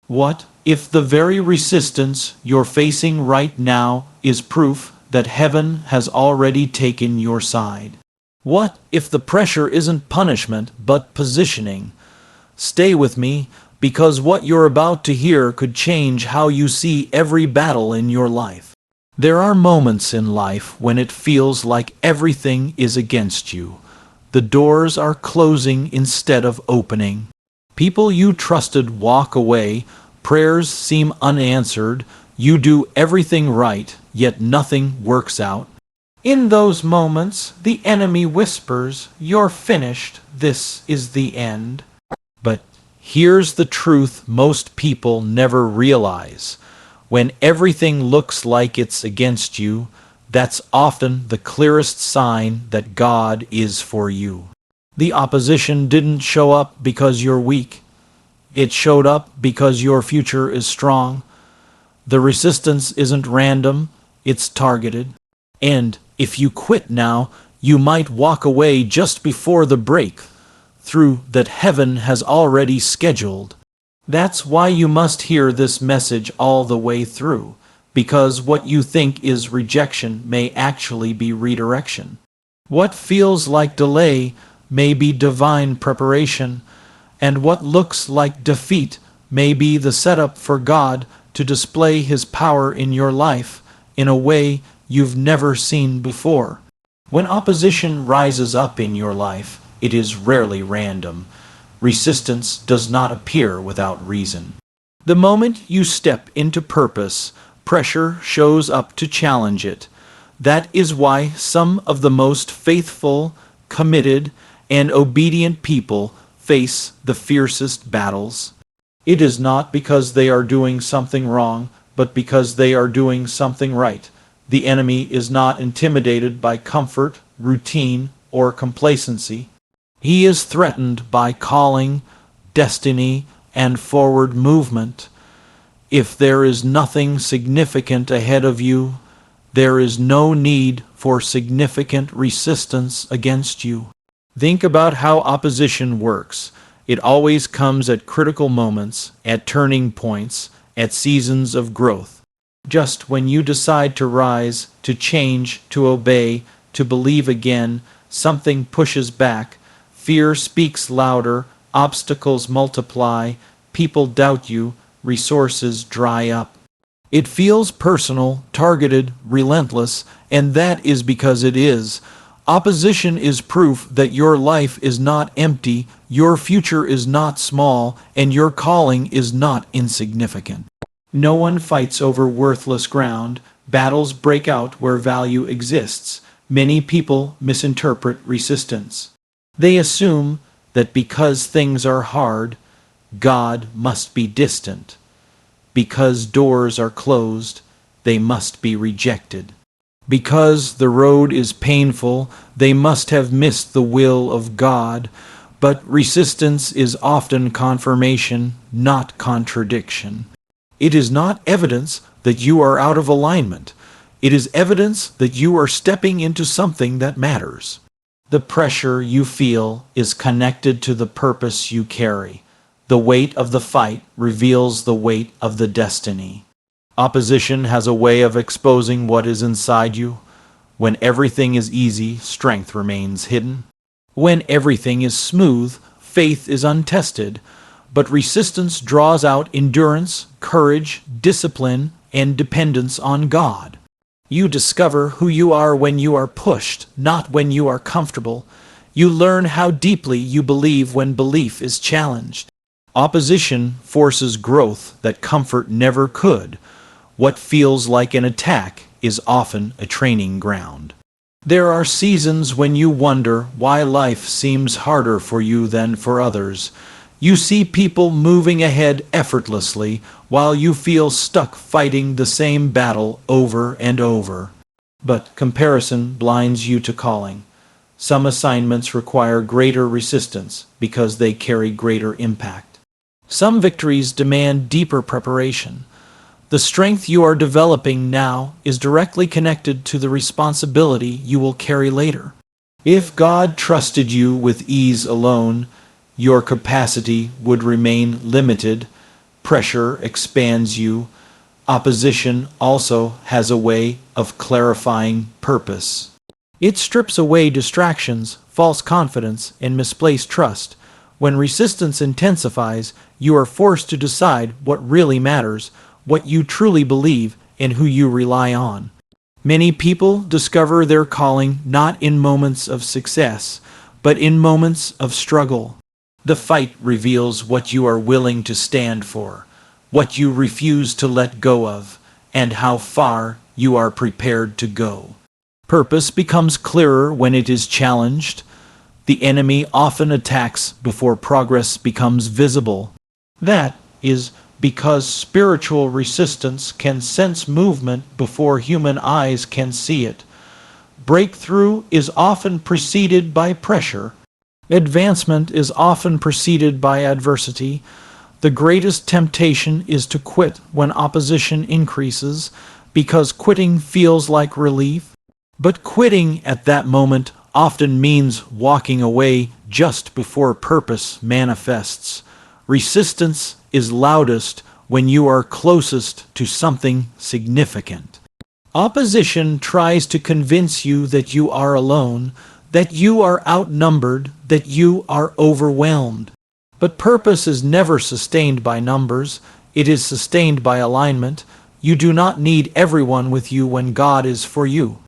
What if the very resistance you're facing right now is proof that heaven has already taken your side? What if the pressure isn't punishment but positioning? Stay with me, because what you're about to hear could change how you see every battle in your life. There are moments in life when it feels like everything is against you. The doors are closing instead of opening. People you trusted walk away, prayers seem unanswered, you do everything right, yet nothing works out. In those moments, the enemy whispers, "You're finished, this is the end." But here's the truth most people never realize. When everything looks like it's against you, that's often the clearest sign that God is for you. The opposition didn't show up because you're weak. It showed up because your future is strong. The resistance isn't random, it's targeted. And if you quit now, you might walk away just before the breakthrough that heaven has already scheduled. That's why you must hear this message all the way through, because what you think is rejection may actually be redirection. What feels like delay may be divine preparation, and what looks like defeat may be the setup for God to display His power in your life in a way you've never seen before. When opposition rises up in your life, it is rarely random. Resistance does not appear without reason. The moment you step into purpose, pressure shows up to challenge it. That is why some of the most faithful, committed, and obedient people face the fiercest battles. It is not because they are doing something wrong, but because they are doing something right. The enemy is not intimidated by comfort, routine, or complacency. He is threatened by calling, destiny, and forward movement. If there is nothing significant ahead of you, there is no need for significant resistance against you. Think about how opposition works. It always comes at critical moments, at turning points, at seasons of growth. Just when you decide to rise, to change, to obey, to believe again, something pushes back. Fear speaks louder, obstacles multiply, people doubt you, resources dry up. It feels personal, targeted, relentless, and that is because it is. Opposition is proof that your life is not empty, your future is not small, and your calling is not insignificant. No one fights over worthless ground. Battles break out where value exists. Many people misinterpret resistance. They assume that because things are hard, God must be distant. Because doors are closed, they must be rejected. Because the road is painful, they must have missed the will of God. But resistance is often confirmation, not contradiction. It is not evidence that you are out of alignment. It is evidence that you are stepping into something that matters. The pressure you feel is connected to the purpose you carry. The weight of the fight reveals the weight of the destiny. Opposition has a way of exposing what is inside you. When everything is easy, strength remains hidden. When everything is smooth, faith is untested. But resistance draws out endurance, courage, discipline, and dependence on God. You discover who you are when you are pushed, not when you are comfortable. You learn how deeply you believe when belief is challenged. Opposition forces growth that comfort never could. What feels like an attack is often a training ground. There are seasons when you wonder why life seems harder for you than for others. You see people moving ahead effortlessly while you feel stuck fighting the same battle over and over. But comparison blinds you to calling. Some assignments require greater resistance because they carry greater impact. Some victories demand deeper preparation. The strength you are developing now is directly connected to the responsibility you will carry later. If God trusted you with ease alone, your capacity would remain limited. Pressure expands you. Opposition also has a way of clarifying purpose. It strips away distractions, false confidence, and misplaced trust. When resistance intensifies, you are forced to decide what really matters, what you truly believe, and who you rely on. Many people discover their calling not in moments of success, but in moments of struggle. The fight reveals what you are willing to stand for, what you refuse to let go of, and how far you are prepared to go. Purpose becomes clearer when it is challenged. The enemy often attacks before progress becomes visible. That is because spiritual resistance can sense movement before human eyes can see it. Breakthrough is often preceded by pressure. Advancement is often preceded by adversity. The greatest temptation is to quit when opposition increases, because quitting feels like relief. But quitting at that moment often means walking away just before purpose manifests. Resistance is loudest when you are closest to something significant. Opposition tries to convince you that you are alone, that you are outnumbered, that you are overwhelmed. But purpose is never sustained by numbers. It is sustained by alignment. You do not need everyone with you when God is for you.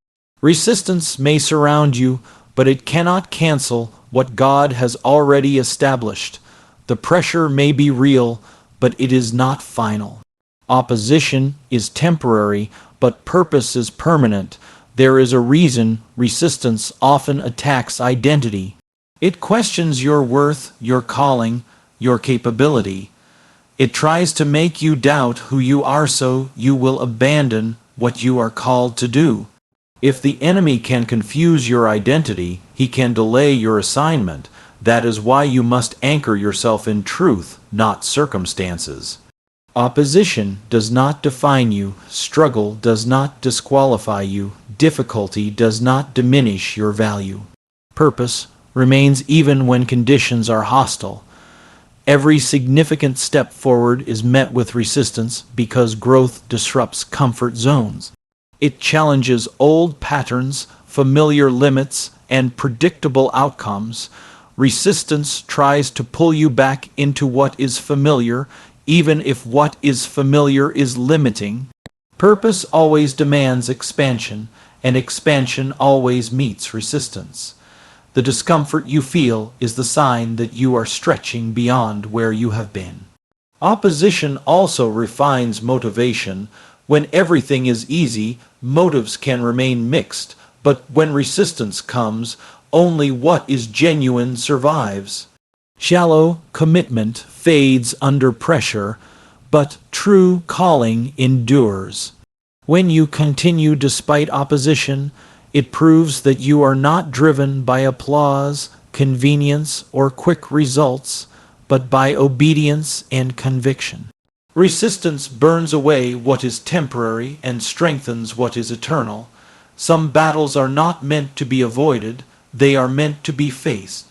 Resistance may surround you, but it cannot cancel what God has already established. The pressure may be real, but it is not final. Opposition is temporary, but purpose is permanent. There is a reason resistance often attacks identity. It questions your worth, your calling, your capability. It tries to make you doubt who you are so you will abandon what you are called to do. If the enemy can confuse your identity, he can delay your assignment. That is why you must anchor yourself in truth, not circumstances. Opposition does not define you. Struggle does not disqualify you. Difficulty does not diminish your value. Purpose remains even when conditions are hostile. Every significant step forward is met with resistance because growth disrupts comfort zones. It challenges old patterns, familiar limits, and predictable outcomes. Resistance tries to pull you back into what is familiar, even if what is familiar is limiting. Purpose always demands expansion, and expansion always meets resistance. The discomfort you feel is the sign that you are stretching beyond where you have been. Opposition also refines motivation. When everything is easy, motives can remain mixed, but when resistance comes, only what is genuine survives. Shallow commitment fades under pressure, but true calling endures. When you continue despite opposition, it proves that you are not driven by applause, convenience, or quick results, but by obedience and conviction. Resistance burns away what is temporary and strengthens what is eternal. Some battles are not meant to be avoided, they are meant to be faced.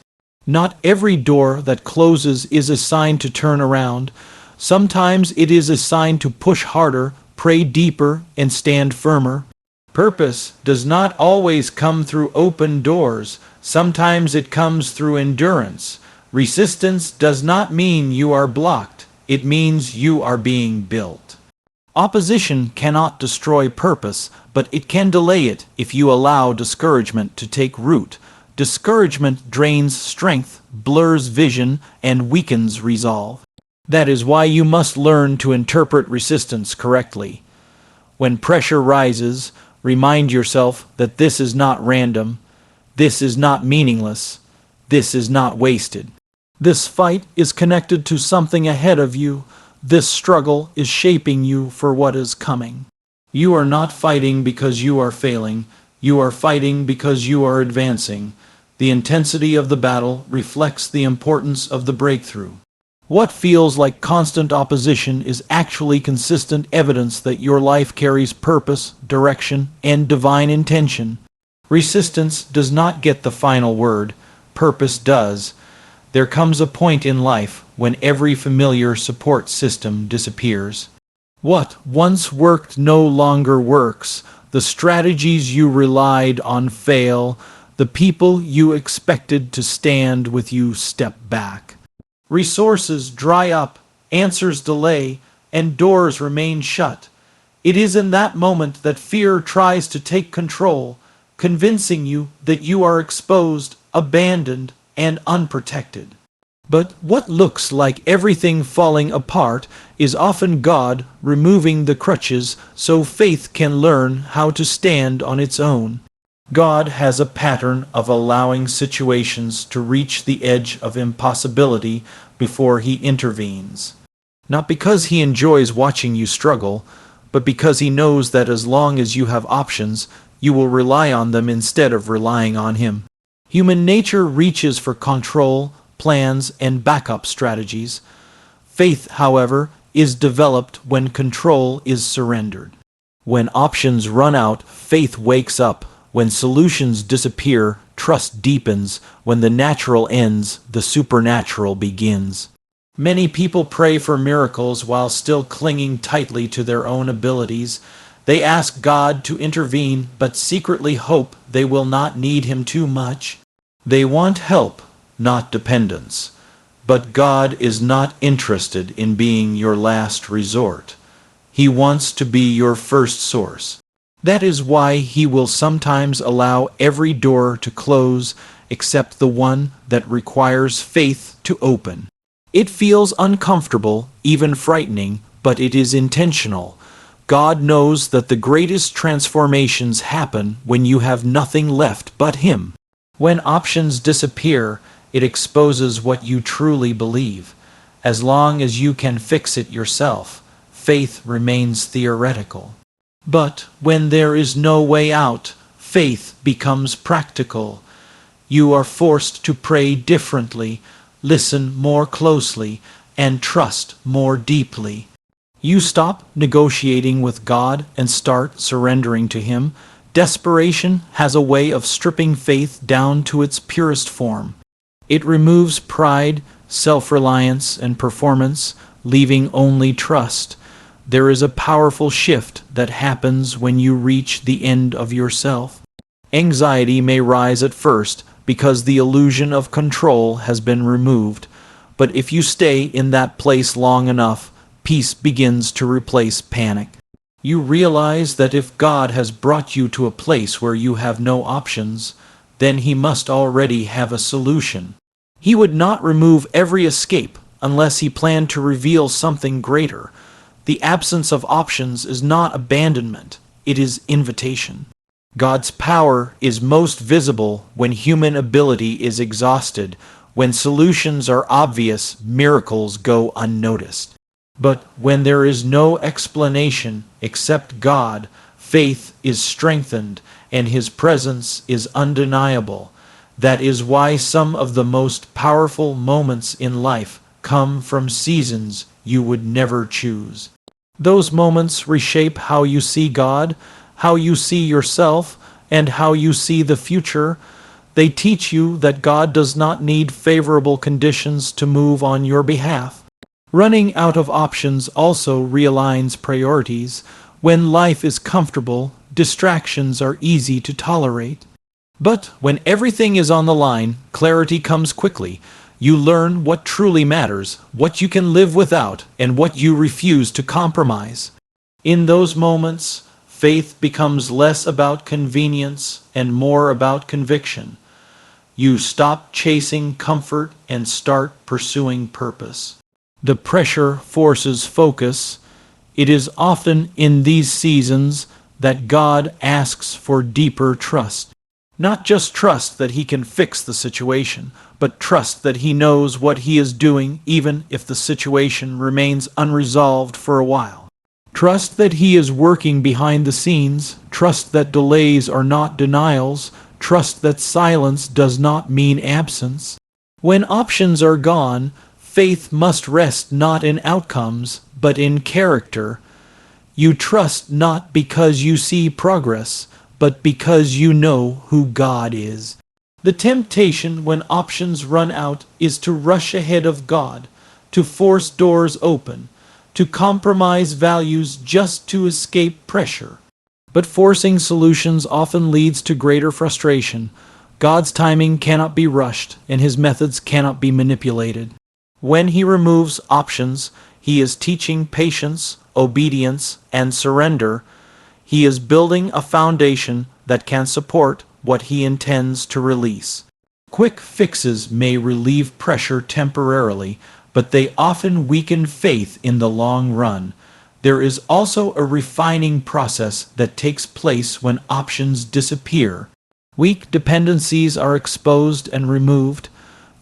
Not every door that closes is a sign to turn around. Sometimes it is a sign to push harder, pray deeper, and stand firmer. Purpose does not always come through open doors. Sometimes it comes through endurance. Resistance does not mean you are blocked. It means you are being built. Opposition cannot destroy purpose, but it can delay it if you allow discouragement to take root. Discouragement drains strength, blurs vision, and weakens resolve. That is why you must learn to interpret resistance correctly. When pressure rises, remind yourself that this is not random, this is not meaningless, this is not wasted. This fight is connected to something ahead of you. This struggle is shaping you for what is coming. You are not fighting because you are failing. You are fighting because you are advancing. The intensity of the battle reflects the importance of the breakthrough. What feels like constant opposition is actually consistent evidence that your life carries purpose, direction, and divine intention. Resistance does not get the final word. Purpose does. There comes a point in life when every familiar support system disappears. What once worked no longer works. The strategies you relied on fail. The people you expected to stand with you step back. Resources dry up, answers delay, and doors remain shut. It is in that moment that fear tries to take control, convincing you that you are exposed, abandoned, and unprotected. But what looks like everything falling apart is often God removing the crutches so faith can learn how to stand on its own. God has a pattern of allowing situations to reach the edge of impossibility before he intervenes. Not because he enjoys watching you struggle, but because he knows that as long as you have options, you will rely on them instead of relying on him. Human nature reaches for control, plans, and backup strategies. Faith, however, is developed when control is surrendered. When options run out, faith wakes up. When solutions disappear, trust deepens. When the natural ends, the supernatural begins. Many people pray for miracles while still clinging tightly to their own abilities. They ask God to intervene, but secretly hope they will not need him too much. They want help, not dependence. But God is not interested in being your last resort. He wants to be your first source. That is why he will sometimes allow every door to close except the one that requires faith to open. It feels uncomfortable, even frightening, but it is intentional. God knows that the greatest transformations happen when you have nothing left but him. When options disappear, it exposes what you truly believe. As long as you can fix it yourself, faith remains theoretical. But when there is no way out, faith becomes practical. You are forced to pray differently, listen more closely, and trust more deeply. You stop negotiating with God and start surrendering to him. Desperation has a way of stripping faith down to its purest form. It removes pride, self-reliance, and performance, leaving only trust. There is a powerful shift that happens when you reach the end of yourself. Anxiety may rise at first because the illusion of control has been removed, but if you stay in that place long enough, peace begins to replace panic. You realize that if God has brought you to a place where you have no options, then he must already have a solution. He would not remove every escape unless he planned to reveal something greater. The absence of options is not abandonment, it is invitation. God's power is most visible when human ability is exhausted. When solutions are obvious, miracles go unnoticed. But when there is no explanation except God, faith is strengthened and his presence is undeniable. That is why some of the most powerful moments in life come from seasons you would never choose. Those moments reshape how you see God, how you see yourself, and how you see the future. They teach you that God does not need favorable conditions to move on your behalf. Running out of options also realigns priorities. When life is comfortable, distractions are easy to tolerate. But when everything is on the line, clarity comes quickly. You learn what truly matters, what you can live without, and what you refuse to compromise. In those moments, faith becomes less about convenience and more about conviction. You stop chasing comfort and start pursuing purpose. The pressure forces focus. It is often in these seasons that God asks for deeper trust. Not just trust that he can fix the situation, but trust that he knows what he is doing even if the situation remains unresolved for a while. Trust that he is working behind the scenes. Trust that delays are not denials. Trust that silence does not mean absence. When options are gone, faith must rest not in outcomes, but in character. You trust not because you see progress, but because you know who God is. The temptation when options run out is to rush ahead of God, to force doors open, to compromise values just to escape pressure. But forcing solutions often leads to greater frustration. God's timing cannot be rushed, and His methods cannot be manipulated. When He removes options, He is teaching patience, obedience, and surrender. He is building a foundation that can support what He intends to release. Quick fixes may relieve pressure temporarily, but they often weaken faith in the long run. There is also a refining process that takes place when options disappear. Weak dependencies are exposed and removed.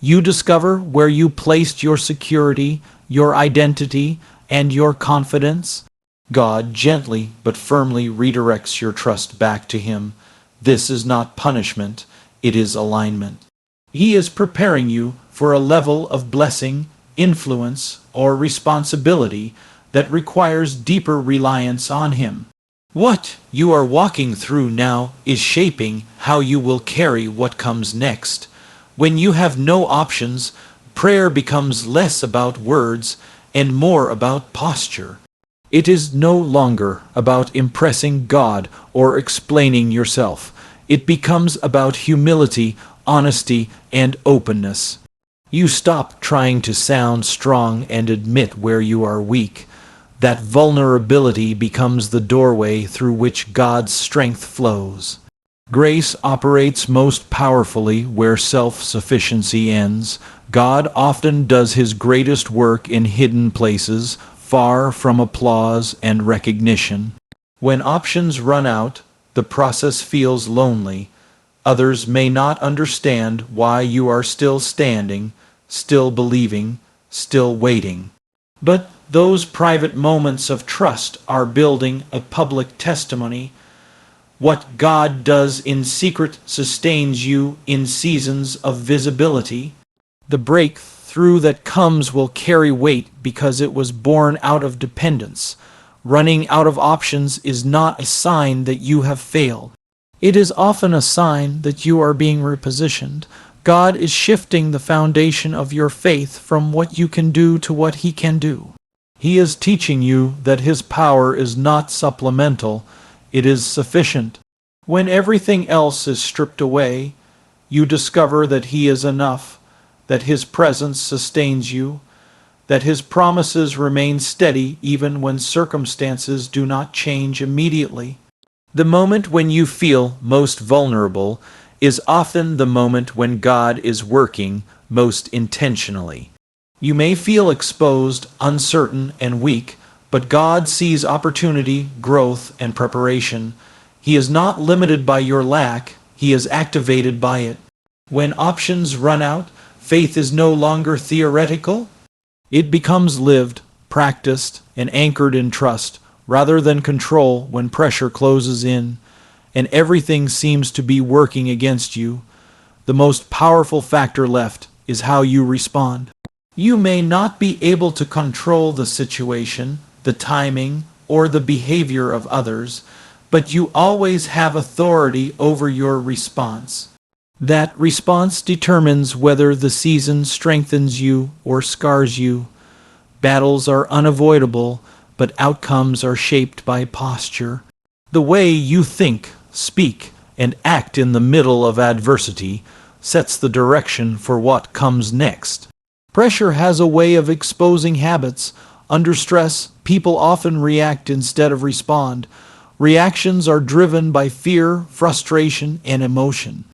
You discover where you placed your security, your identity, and your confidence. God gently but firmly redirects your trust back to Him. This is not punishment, it is alignment. He is preparing you for a level of blessing, influence, or responsibility that requires deeper reliance on Him. What you are walking through now is shaping how you will carry what comes next. When you have no options, prayer becomes less about words and more about posture. It is no longer about impressing God or explaining yourself. It becomes about humility, honesty, and openness. You stop trying to sound strong and admit where you are weak. That vulnerability becomes the doorway through which God's strength flows. Grace operates most powerfully where self-sufficiency ends. God often does His greatest work in hidden places, far from applause and recognition. When options run out, the process feels lonely. Others may not understand why you are still standing, still believing, still waiting. But those private moments of trust are building a public testimony. What God does in secret sustains you in seasons of visibility. The breakthrough that comes will carry weight because it was born out of dependence. Running out of options is not a sign that you have failed. It is often a sign that you are being repositioned. God is shifting the foundation of your faith from what you can do to what He can do. He is teaching you that His power is not supplemental, it is sufficient. When everything else is stripped away, you discover that He is enough, that His presence sustains you, that His promises remain steady even when circumstances do not change immediately. The moment when you feel most vulnerable is often the moment when God is working most intentionally. You may feel exposed, uncertain, and weak, but God sees opportunity, growth, and preparation. He is not limited by your lack, He is activated by it. When options run out, faith is no longer theoretical. It becomes lived, practiced, and anchored in trust, rather than control when pressure closes in, and everything seems to be working against you. The most powerful factor left is how you respond. You may not be able to control the situation, the timing, or the behavior of others, but you always have authority over your response. That response determines whether the season strengthens you or scars you. Battles are unavoidable, but outcomes are shaped by posture. The way you think, speak, and act in the middle of adversity sets the direction for what comes next. Pressure has a way of exposing habits. Under stress, people often react instead of respond. Reactions are driven by fear, frustration, and emotion.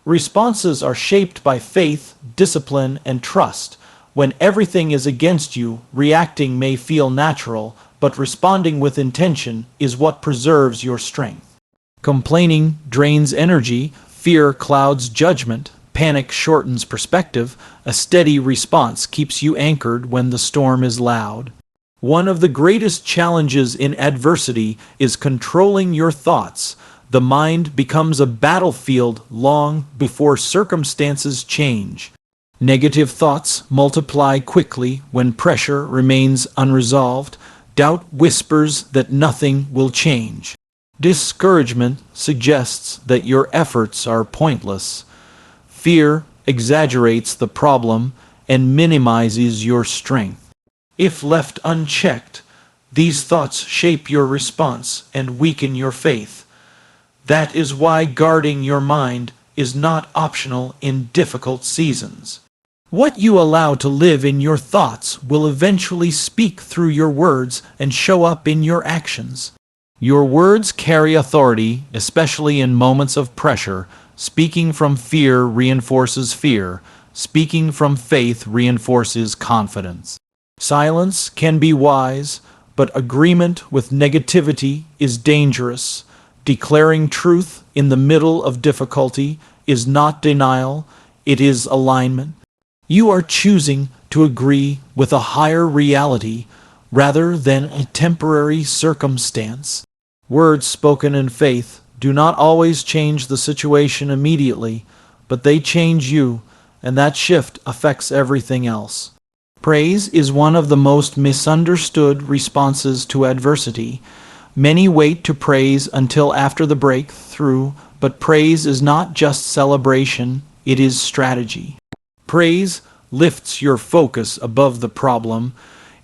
Responses are shaped by faith, discipline, and trust. When everything is against you, reacting may feel natural, but responding with intention is what preserves your strength. Complaining drains energy, fear clouds judgment, panic shortens perspective, a steady response keeps you anchored when the storm is loud. One of the greatest challenges in adversity is controlling your thoughts. The mind becomes a battlefield long before circumstances change. Negative thoughts multiply quickly when pressure remains unresolved. Doubt whispers that nothing will change. Discouragement suggests that your efforts are pointless. Fear exaggerates the problem and minimizes your strength. If left unchecked, these thoughts shape your response and weaken your faith. That is why guarding your mind is not optional in difficult seasons. What you allow to live in your thoughts will eventually speak through your words and show up in your actions. Your words carry authority, especially in moments of pressure. Speaking from fear reinforces fear. Speaking from faith reinforces confidence. Silence can be wise, but agreement with negativity is dangerous. Declaring truth in the middle of difficulty is not denial, it is alignment. You are choosing to agree with a higher reality rather than a temporary circumstance. Words spoken in faith do not always change the situation immediately, but they change you, and that shift affects everything else. Praise is one of the most misunderstood responses to adversity. Many wait to praise until after the breakthrough, but praise is not just celebration, it is strategy. Praise lifts your focus above the problem.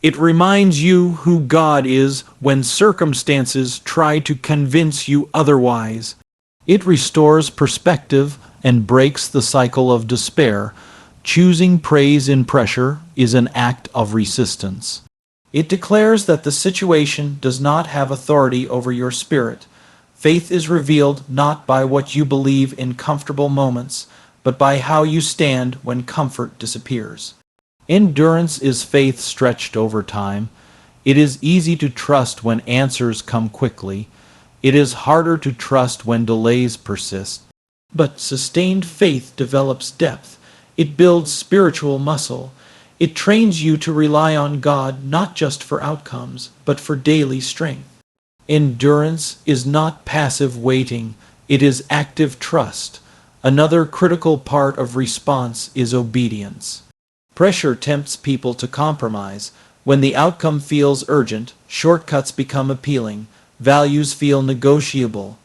It reminds you who God is when circumstances try to convince you otherwise. It restores perspective and breaks the cycle of despair. Choosing praise in pressure is an act of resistance. It declares that the situation does not have authority over your spirit. Faith is revealed not by what you believe in comfortable moments, but by how you stand when comfort disappears. Endurance is faith stretched over time. It is easy to trust when answers come quickly. It is harder to trust when delays persist. But sustained faith develops depth. It builds spiritual muscle. It trains you to rely on God not just for outcomes, but for daily strength. Endurance is not passive waiting. It is active trust. Another critical part of response is obedience. Pressure tempts people to compromise. When the outcome feels urgent, shortcuts become appealing. Values feel negotiable.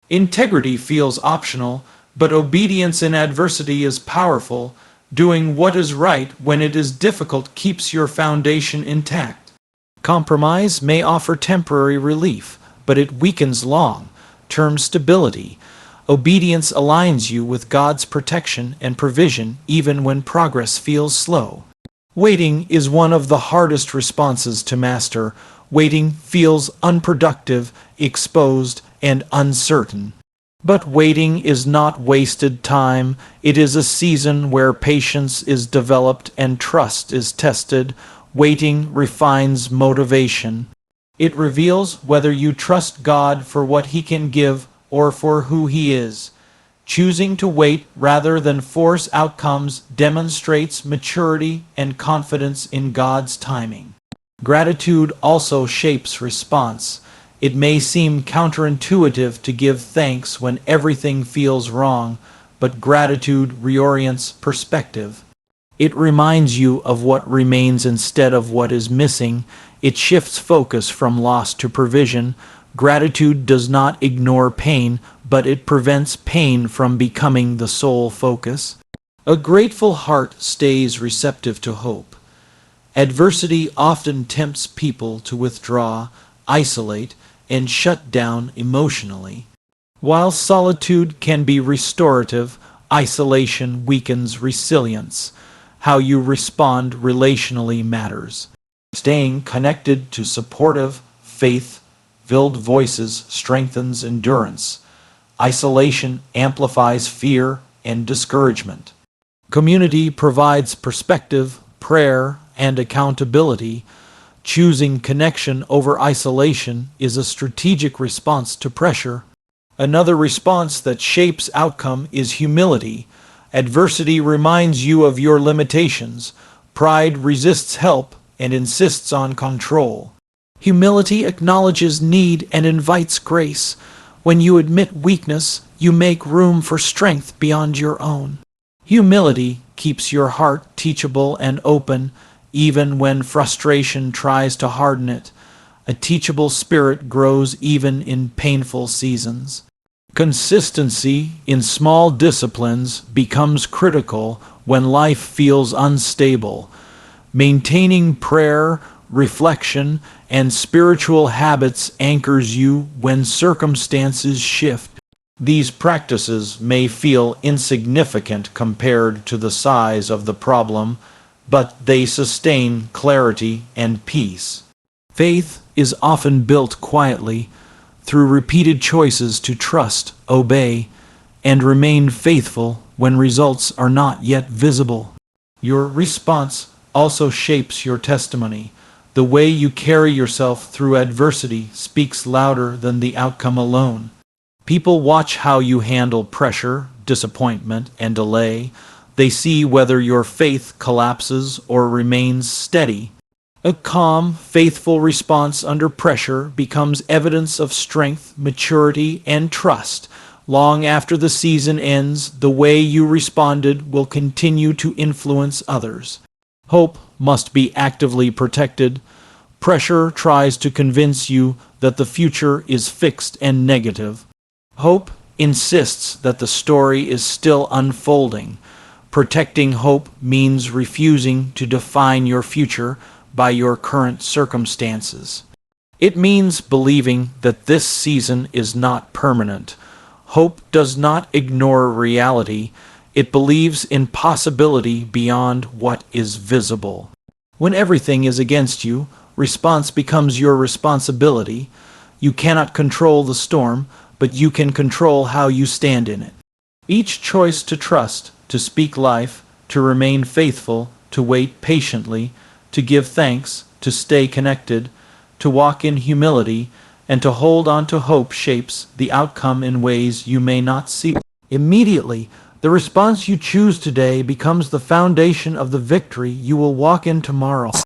Integrity feels optional, but obedience in adversity is powerful. Doing what is right when it is difficult keeps your foundation intact. Compromise may offer temporary relief, but it weakens long-term stability. Obedience aligns you with God's protection and provision even when progress feels slow. Waiting is one of the hardest responses to master. Waiting feels unproductive, exposed, and uncertain. But waiting is not wasted time. It is a season where patience is developed and trust is tested. Waiting refines motivation. It reveals whether you trust God for what He can give or for who He is. Choosing to wait rather than force outcomes demonstrates maturity and confidence in God's timing. Gratitude also shapes response. It may seem counterintuitive to give thanks when everything feels wrong, but gratitude reorients perspective. It reminds you of what remains instead of what is missing. It shifts focus from loss to provision. Gratitude does not ignore pain, but it prevents pain from becoming the sole focus. A grateful heart stays receptive to hope. Adversity often tempts people to withdraw, isolate, and shut down emotionally. While solitude can be restorative, isolation weakens resilience. How you respond relationally matters. Staying connected to supportive, faith-filled voices strengthens endurance. Isolation amplifies fear and discouragement. Community provides perspective, prayer, and accountability. Choosing connection over isolation is a strategic response to pressure. Another response that shapes outcome is humility. Adversity reminds you of your limitations. Pride resists help and insists on control. Humility acknowledges need and invites grace. When you admit weakness, you make room for strength beyond your own. Humility keeps your heart teachable and open, even when frustration tries to harden it. A teachable spirit grows even in painful seasons. Consistency in small disciplines becomes critical when life feels unstable. Maintaining prayer, reflection, and spiritual habits anchors you when circumstances shift. These practices may feel insignificant compared to the size of the problem, but they sustain clarity and peace. Faith is often built quietly through repeated choices to trust, obey, and remain faithful when results are not yet visible. Your response also shapes your testimony. The way you carry yourself through adversity speaks louder than the outcome alone. People watch how you handle pressure, disappointment, and delay. They see whether your faith collapses or remains steady. A calm, faithful response under pressure becomes evidence of strength, maturity, and trust. Long after the season ends, the way you responded will continue to influence others. Hope must be actively protected. Pressure tries to convince you that the future is fixed and negative. Hope insists that the story is still unfolding. Protecting hope means refusing to define your future by your current circumstances. It means believing that this season is not permanent. Hope does not ignore reality. It believes in possibility beyond what is visible. When everything is against you, response becomes your responsibility. You cannot control the storm, but you can control how you stand in it. Each choice to trust, to speak life, to remain faithful, to wait patiently, to give thanks, to stay connected, to walk in humility, and to hold on to hope shapes the outcome in ways you may not see. Immediately, the response you choose today becomes the foundation of the victory you will walk in tomorrow.